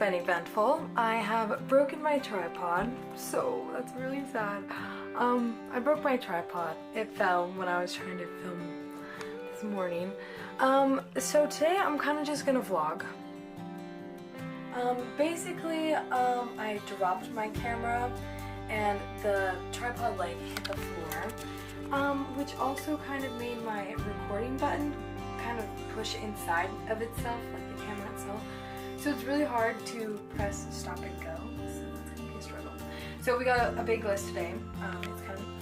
been eventful. I have broken my tripod, so that's really sad. I broke my tripod. It fell when I was trying to film this morning. So today I'm kind of just gonna vlog. Basically, I dropped my camera and the tripod like hit the floor, which also kind of made my recording button kind of push inside of itself, like the camera itself. So it's really hard to press stop and go, so it's gonna be a struggle. So we got a big list today.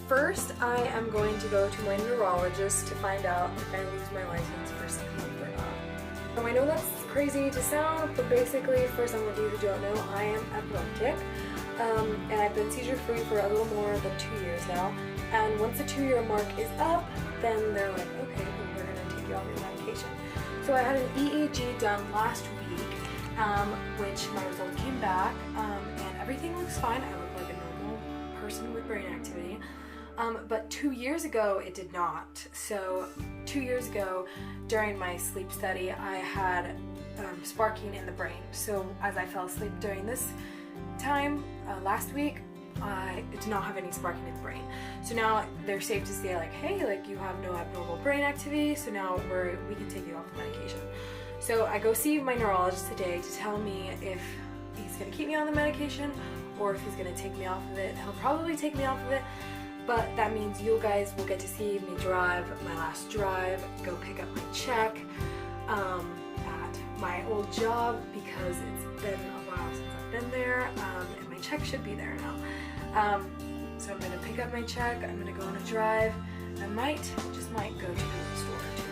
First, I am going to go to my neurologist to find out if I lose my license for 6 months or not. So I know that's crazy to sound, but basically, for some of you who don't know, I am epileptic, and I've been seizure-free for a little more than 2 years now. And once the 2-year mark is up, then they're like, okay, well, we're gonna take you off your medication. So I had an EEG done last week, which my results came back, and everything looks fine. I look like a normal person with brain activity. But 2 years ago, it did not. So 2 years ago, during my sleep study, I had sparking in the brain. So as I fell asleep during this time, last week, I did not have any sparking in the brain. So now they're safe to say like, hey, like you have no abnormal brain activity, so now we can take you off the medication. So I go see my neurologist today to tell me if he's gonna keep me on the medication or if he's gonna take me off of it. He'll probably take me off of it, but that means you guys will get to see me drive my last drive, go pick up my check at my old job because it's been a while since I've been there, and my check should be there now. So I'm gonna pick up my check, I'm gonna go on a drive, I just might go to the store too.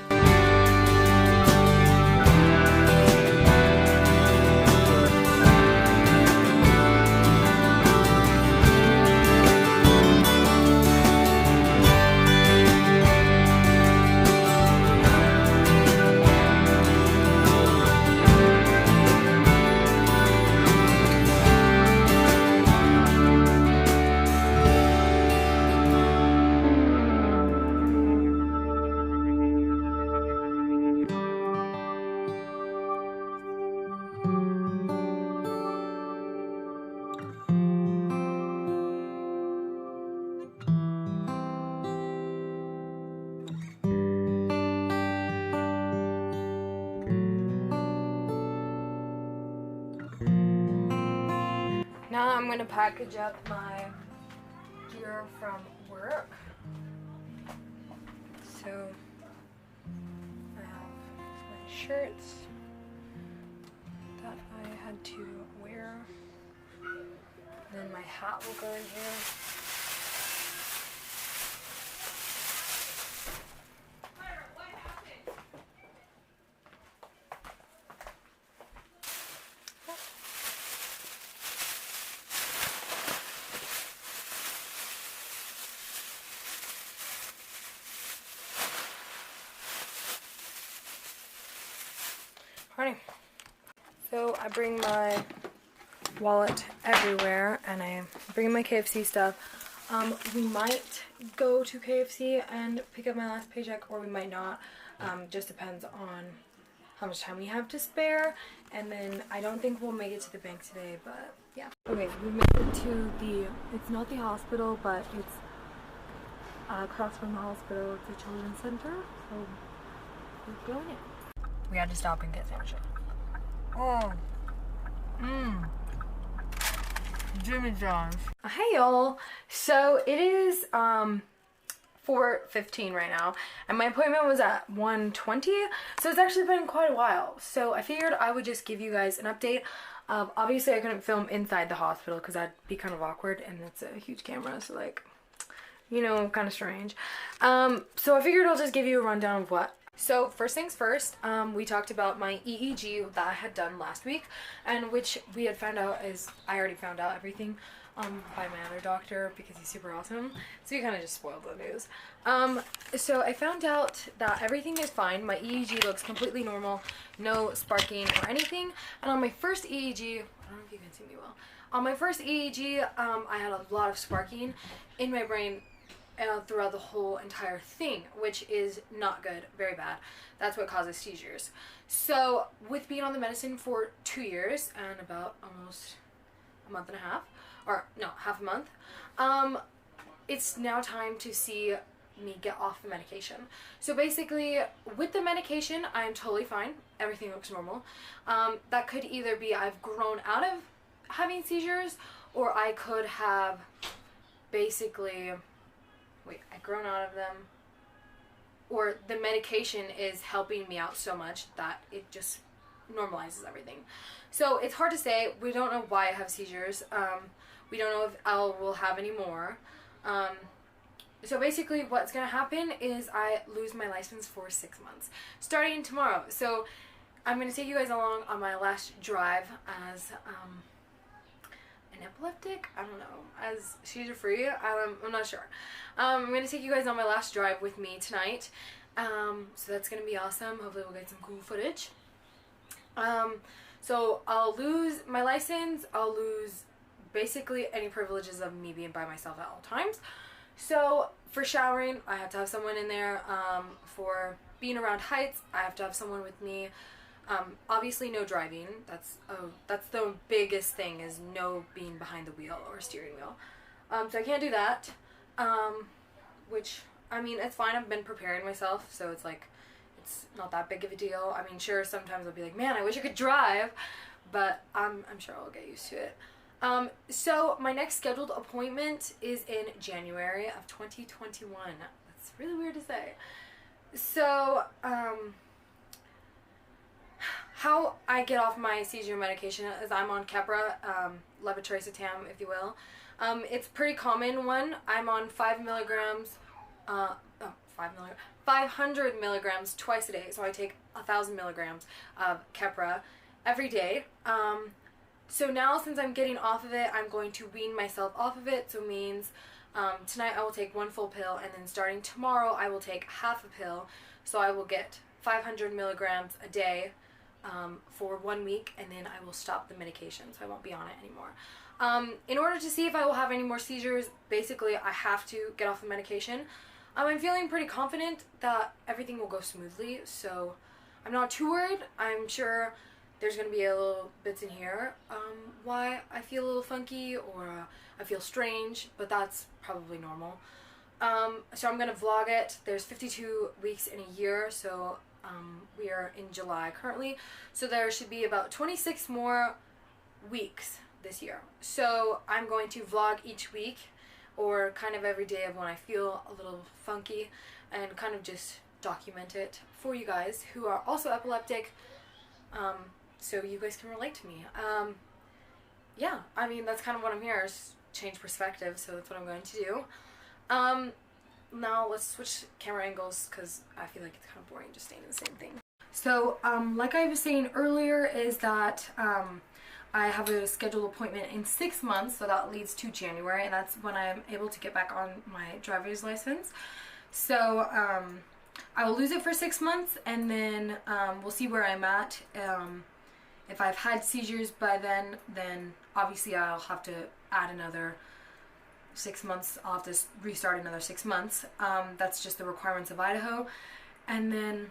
Now I'm going to package up my gear from work. So I have my shirts that I had to wear. Then my hat will go in here. So I bring my wallet everywhere, and I bring my KFC stuff. We might go to KFC and pick up my last paycheck, or we might not. Just depends on how much time we have to spare. And then I don't think we'll make it to the bank today, but yeah. Okay, we made it to it's not the hospital, but it's across from the hospital. It's a children's center, so we're going in. We had to stop and get sandwiches. Oh. Jimmy John's. Hey y'all. So it is 4:15 right now, and my appointment was at 1:20, so it's actually been quite a while. So I figured I would just give you guys an update. Obviously I couldn't film inside the hospital because that'd be kind of awkward, and it's a huge camera, so like, you know, kind of strange. So I figured I'll just give you a rundown of what. So first things first, we talked about my EEG that I had done last week, and which we had found out I already found out everything by my other doctor because he's super awesome. So he kind of just spoiled the news. So I found out that everything is fine. My EEG looks completely normal, no sparking or anything. And on my first EEG, I don't know if you can see me well. On my first EEG, I had a lot of sparking in my brain throughout the whole entire thing, which is not good, very bad. That's what causes seizures. So with being on the medicine for 2 years and about almost a month and a half, or no, half a month, it's now time to see me get off the medication. So basically, with the medication, I'm totally fine. Everything looks normal. That could either be I've grown out of having seizures, or I could have basically, I've grown out of them, or the medication is helping me out so much that it just normalizes everything. So it's hard to say. We don't know why I have seizures. We don't know if I will have any more. So basically what's going to happen is I lose my license for 6 months, starting tomorrow. So I'm going to take you guys along on my last drive as an epileptic? I don't know. As seizure-free? I'm not sure. I'm going to take you guys on my last drive with me tonight. So that's going to be awesome. Hopefully we'll get some cool footage. So I'll lose my license. I'll lose basically any privileges of me being by myself at all times. So for showering, I have to have someone in there. For being around heights, I have to have someone with me. Obviously no driving. That's the biggest thing, is no being behind the wheel or steering wheel. So I can't do that. Which, I mean, it's fine. I've been preparing myself, so it's like, it's not that big of a deal. I mean, sure, sometimes I'll be like, man, I wish I could drive, but I'm sure I'll get used to it. So my next scheduled appointment is in January of 2021. That's really weird to say. So, how I get off my seizure medication is I'm on Keppra, levetiracetam, if you will. It's a pretty common one. I'm on 500 milligrams twice a day. So I take 1,000 milligrams of Keppra every day. So now, since I'm getting off of it, I'm going to wean myself off of it. So it means tonight I will take 1 full pill, and then starting tomorrow I will take half a pill. So I will get 500 milligrams a day for 1 week, and then I will stop the medication. So I won't be on it anymore. In order to see if I will have any more seizures, basically I have to get off the medication. I'm feeling pretty confident that everything will go smoothly, so I'm not too worried. I'm sure there's going to be a little bits in here why I feel a little funky or I feel strange, but that's probably normal. So I'm going to vlog it. There's 52 weeks in a year, so we are in July currently. So there should be about 26 more weeks this year. So I'm going to vlog each week, or kind of every day of when I feel a little funky, and kind of just document it for you guys who are also epileptic. So you guys can relate to me. Yeah, I mean, that's kind of what I'm here, is change perspective, so that's what I'm going to do. Now let's switch camera angles, because I feel like it's kind of boring just staying in the same thing. So, like I was saying earlier, is that I have a scheduled appointment in 6 months, so that leads to January, and that's when I'm able to get back on my driver's license. So, I will lose it for 6 months, and then we'll see where I'm at. If I've had seizures by then obviously I'll have to add another 6 months. I'll have to restart another 6 months. That's just the requirements of Idaho. And then,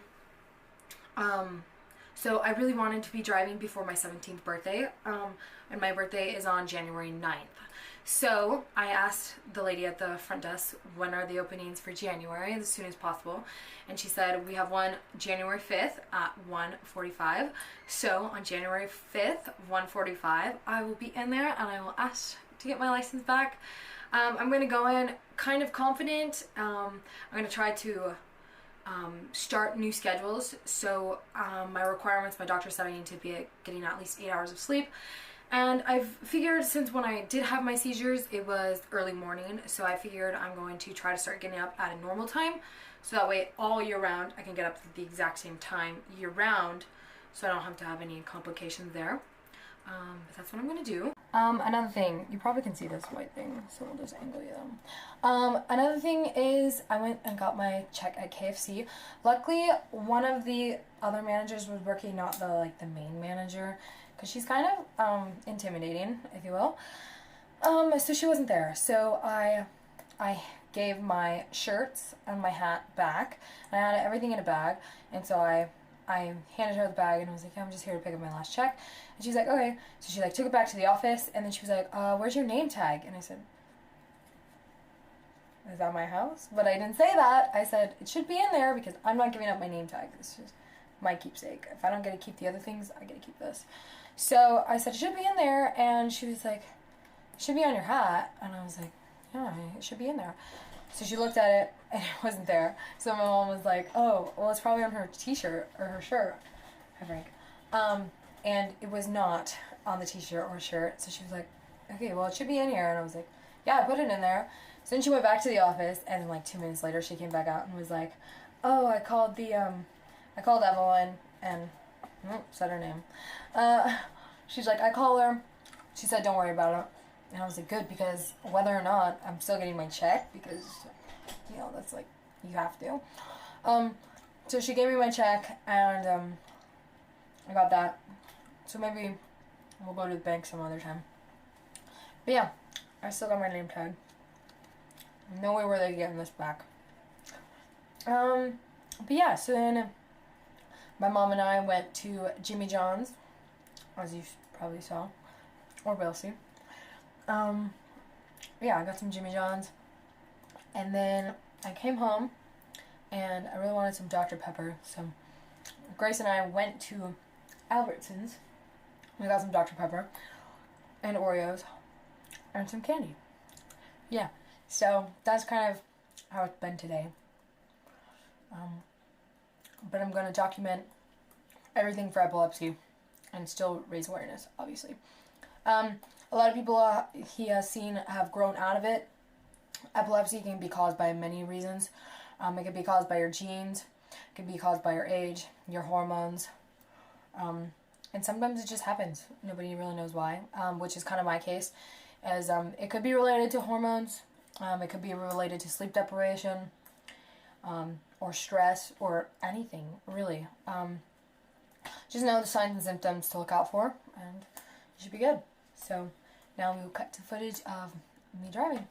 so I really wanted to be driving before my 17th birthday, and my birthday is on January 9th. So I asked the lady at the front desk, when are the openings for January, as soon as possible, and she said we have one January 5th at 1:45. So on January 5th, 1:45, I will be in there and I will ask to get my license back. I'm going to go in kind of confident. I'm going to try to start new schedules. So my requirements, my doctor said I need to be getting at least 8 hours of sleep. And I've figured, since when I did have my seizures, it was early morning, so I figured I'm going to try to start getting up at a normal time, so that way all year round I can get up at the exact same time year round, so I don't have to have any complications there. But that's what I'm going to do. Another thing, you probably can see this white thing, so we'll just angle you them. Another thing is I went and got my check at KFC. Luckily, one of the other managers was working, not the main manager, because she's kind of intimidating, if you will. So she wasn't there. So I gave my shirts and my hat back, and I had everything in a bag, and so I handed her the bag and was like, yeah, I'm just here to pick up my last check. And she was like, okay. So she like took it back to the office, and then she was like, where's your name tag? And I said, is that my house? But I didn't say that. I said, it should be in there because I'm not giving up my name tag. This is my keepsake. If I don't get to keep the other things, I get to keep this. So I said, it should be in there, and she was like, it should be on your hat. And I was like, yeah, it should be in there. So she looked at it, and it wasn't there. So my mom was like, oh, well, it's probably on her t-shirt or her shirt. Hi, Frank. And it was not on the t-shirt or shirt. So she was like, okay, well, it should be in here. And I was like, yeah, I put it in there. So then she went back to the office, and then like 2 minutes later, she came back out and was like, oh, I called Evelyn, and said her name. She's like, I call her. She said, don't worry about it. And I was like, good, because whether or not, I'm still getting my check, because, you know, that's like, you have to. So she gave me my check, and I got that. So maybe we'll go to the bank some other time. But yeah, I still got my name tag. No way were they getting this back. But yeah, so then my mom and I went to Jimmy John's, as you probably saw, or will see. Yeah, I got some Jimmy John's, and then I came home, and I really wanted some Dr. Pepper, so Grace and I went to Albertsons. We got some Dr. Pepper, and Oreos, and some candy. Yeah, so that's kind of how it's been today. But I'm going to document everything for epilepsy and still raise awareness, obviously. A lot of people he has seen have grown out of it. Epilepsy can be caused by many reasons. It can be caused by your genes. It can be caused by your age, your hormones. And sometimes it just happens. Nobody really knows why, which is kind of my case. As it could be related to hormones. It could be related to sleep deprivation, or stress, or anything, really. Just know the signs and symptoms to look out for, and you should be good. So now we will cut to footage of me driving.